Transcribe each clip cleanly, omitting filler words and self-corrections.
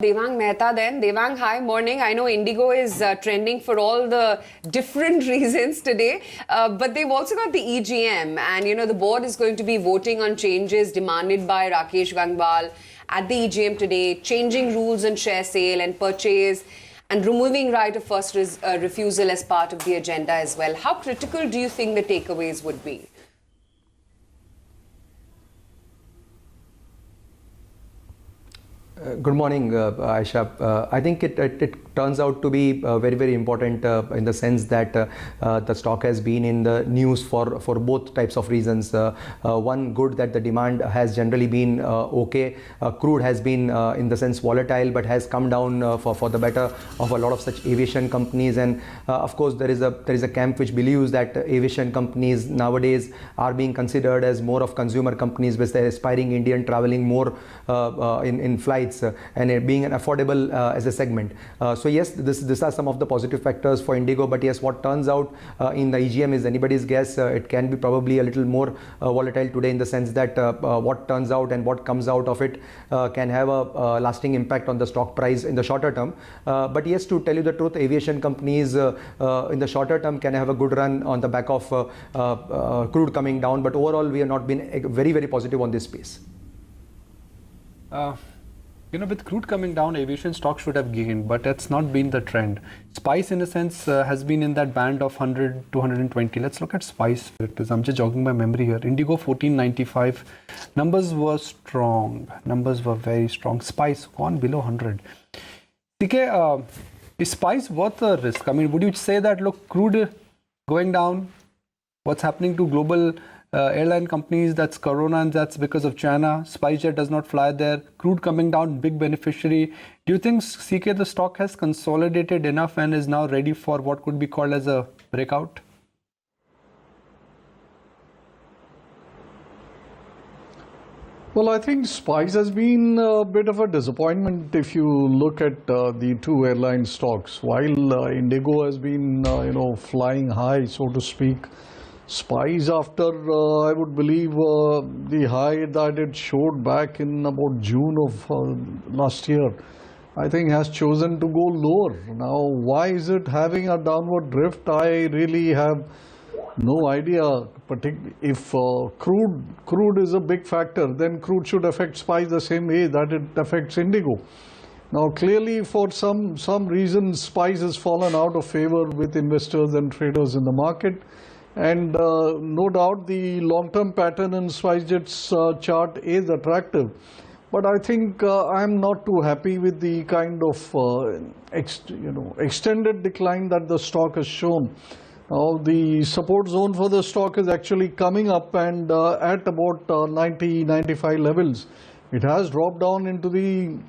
Devang Mehta then. Devang, hi, morning. I know Indigo is trending for all the different reasons today, but they've also got the EGM, and the board is going to be voting on changes demanded by Rakesh Gangwal at the EGM today, changing rules on share sale and purchase and removing right of first refusal as part of the agenda as well. How critical do you think the takeaways would be? Good morning, Aisha. I think it turns out to be very, very important in the sense that the stock has been in the news for both types of reasons. One, good that the demand has generally been okay. Crude has been in the sense volatile, but has come down for the better of a lot of such aviation companies. And of course, there is a camp which believes that aviation companies nowadays are being considered as more of consumer companies, with the aspiring Indian traveling more in flights. And being an affordable as a segment. So yes, these are some of the positive factors for Indigo, but yes, what turns out in the EGM is anybody's guess. It can be probably a little more volatile today, in the sense that what turns out and what comes out of it can have a lasting impact on the stock price in the shorter term. But yes, to tell you the truth, aviation companies in the shorter term can have a good run on the back of crude coming down, but overall we have not been very, very positive on this space. With crude coming down, aviation stocks should have gained, but that's not been the trend. Spice, in a sense, has been in that band of 100 to 120. Let's look at Spice. I'm just jogging my memory here. Indigo 1495. Numbers were strong. Numbers were very strong. Spice gone below 100. CK, is Spice worth the risk? I mean, would you say that, look, crude going down, what's happening to global airline companies, that's Corona, and that's because of China. SpiceJet does not fly there. Crude coming down, big beneficiary. Do you think, CK, the stock has consolidated enough and is now ready for what could be called as a breakout? Well, I think Spice has been a bit of a disappointment if you look at the two airline stocks. While Indigo has been, flying high, so to speak, Spice, after I would believe the high that it showed back in about June of last year, I think has chosen to go lower. Now, why is it having a downward drift? I really have no idea. Particularly if crude is a big factor, then crude should affect Spice the same way that it affects Indigo. Now, clearly, for some reason, Spice has fallen out of favor with investors and traders in the market. And no doubt the long-term pattern in SpiceJet's chart is attractive. But I think I'm not too happy with the kind of extended decline that the stock has shown. Now, the support zone for the stock is actually coming up and at about 90-95 levels. It has dropped down into the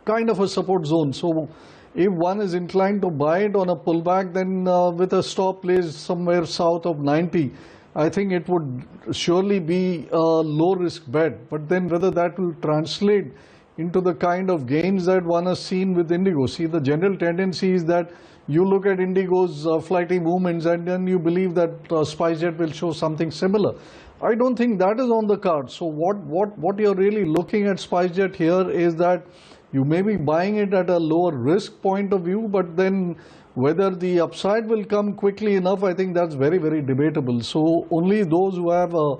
kind of a support zone. So if one is inclined to buy it on a pullback, then with a stop place somewhere south of 90, I think it would surely be a low risk bet. But then whether that will translate into the kind of gains that one has seen with Indigo. See, the general tendency is that you look at Indigo's flighty movements and then you believe that SpiceJet will show something similar. I don't think that is on the card. So what you're really looking at SpiceJet here is that you may be buying it at a lower risk point of view, but then whether the upside will come quickly enough, I think that's very, very debatable. So only those who have a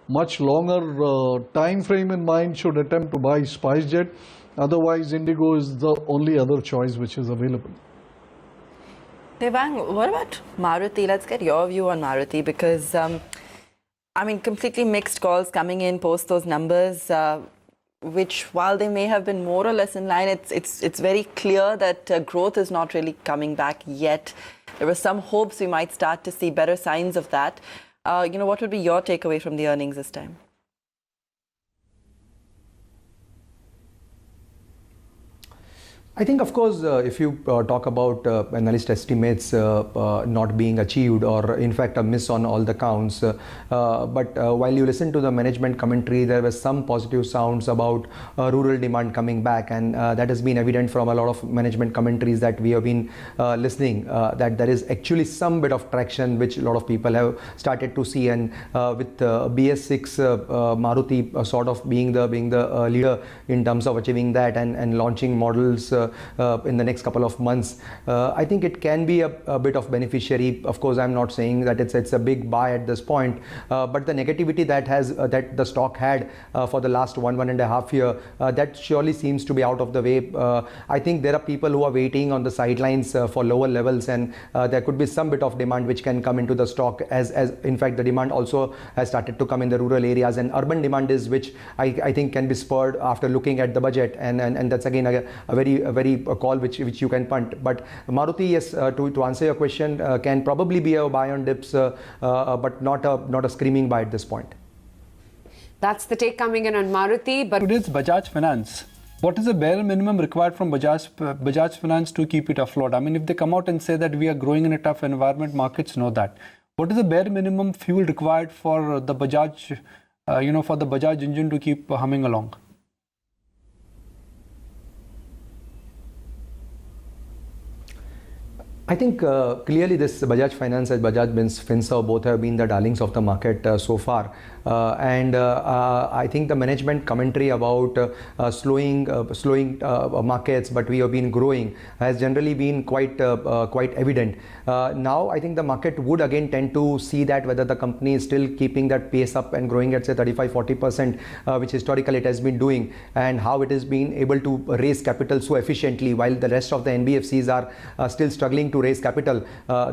much longer time frame in mind should attempt to buy SpiceJet. Otherwise, Indigo is the only other choice which is available. Devang, what about Maruti? Let's get your view on Maruti, because, completely mixed calls coming in post those numbers. Which, while they may have been more or less in line, it's very clear that growth is not really coming back yet. There were some hopes we might start to see better signs of that. What would be your takeaway from the earnings this time? I think, of course, if you talk about analyst estimates not being achieved or in fact a miss on all the counts, but while you listen to the management commentary, there were some positive sounds about rural demand coming back, and that has been evident from a lot of management commentaries that we have been listening, that there is actually some bit of traction which a lot of people have started to see, and with BS6 Maruti sort of being the leader in terms of achieving that and launching models in the next couple of months, I think it can be a bit of beneficiary. Of course, I'm not saying that it's a big buy at this point, but the negativity that the stock had for the last 1.5 years, that surely seems to be out of the way. I think there are people who are waiting on the sidelines for lower levels, and there could be some bit of demand which can come into the stock, as in fact the demand also has started to come in the rural areas, and urban demand is which I think can be spurred after looking at the budget, and that's again a very call which you can punt. But Maruti, yes, to answer your question, can probably be a buy on dips, but not a screaming buy at this point. That's the take coming in on Maruti. But Today's Bajaj Finance. What is the bare minimum required from Bajaj Finance to keep it afloat? I mean, if they come out and say that we are growing in a tough environment, markets know that. What is the bare minimum fuel required for the Bajaj, for the Bajaj engine to keep humming along? I think clearly this Bajaj Finance and Bajaj Finserv both have been the darlings of the market so far. And I think the management commentary about slowing markets, but we have been growing, has generally been quite evident. Now I think the market would again tend to see that whether the company is still keeping that pace up and growing at say 35-40%, which historically it has been doing, and how it has been able to raise capital so efficiently while the rest of the NBFCs are still struggling to raise capital.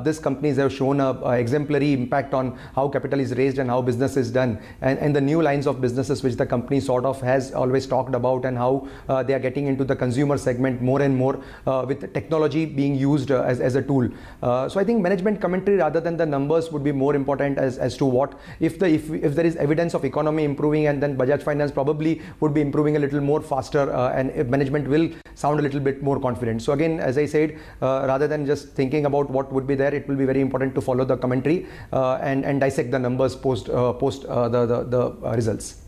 These companies have shown a exemplary impact on how capital is raised and how business is done, and the new lines of businesses which the company sort of has always talked about, and how they are getting into the consumer segment more and more with technology being used as a tool. So I think management commentary rather than the numbers would be more important as to what if there is evidence of economy improving, and then Bajaj Finance probably would be improving a little more faster, and if management will sound a little bit more confident. So again, as I said, rather than just thinking about what would be there, it will be very important to follow the commentary and dissect the numbers post the results.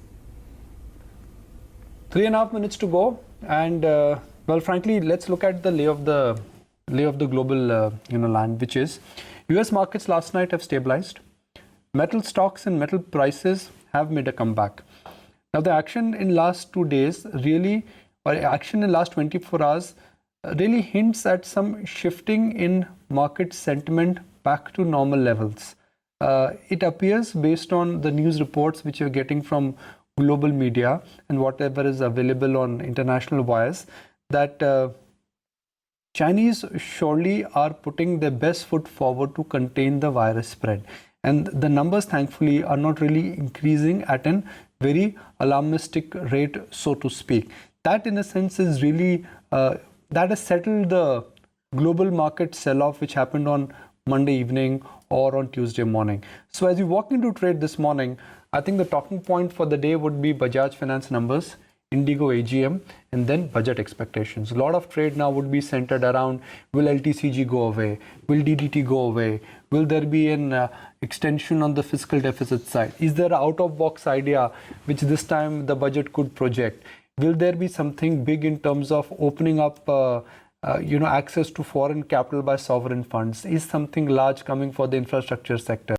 3.5 minutes to go, and well, frankly, let's look at the lay of the global land, which is U.S. markets last night have stabilized. Metal stocks and metal prices have made a comeback. Now, the action in last 2 days really, or action in last 24 hours, really hints at some shifting in market sentiment back to normal levels. It appears, based on the news reports which you're getting from global media and whatever is available on international wires, that Chinese surely are putting their best foot forward to contain the virus spread. And the numbers, thankfully, are not really increasing at a very alarmistic rate, so to speak. That, in a sense, is really, that has settled the global market sell-off which happened on Monday evening or on Tuesday morning. So as you walk into trade this morning, I think the talking point for the day would be Bajaj Finance numbers, Indigo EGM, and then budget expectations. A lot of trade now would be centered around, will LTCG go away? Will DDT go away? Will there be an extension on the fiscal deficit side? Is there an out-of-box idea which this time the budget could project? Will there be something big in terms of opening up access to foreign capital by sovereign funds? Is something large coming for the infrastructure sector?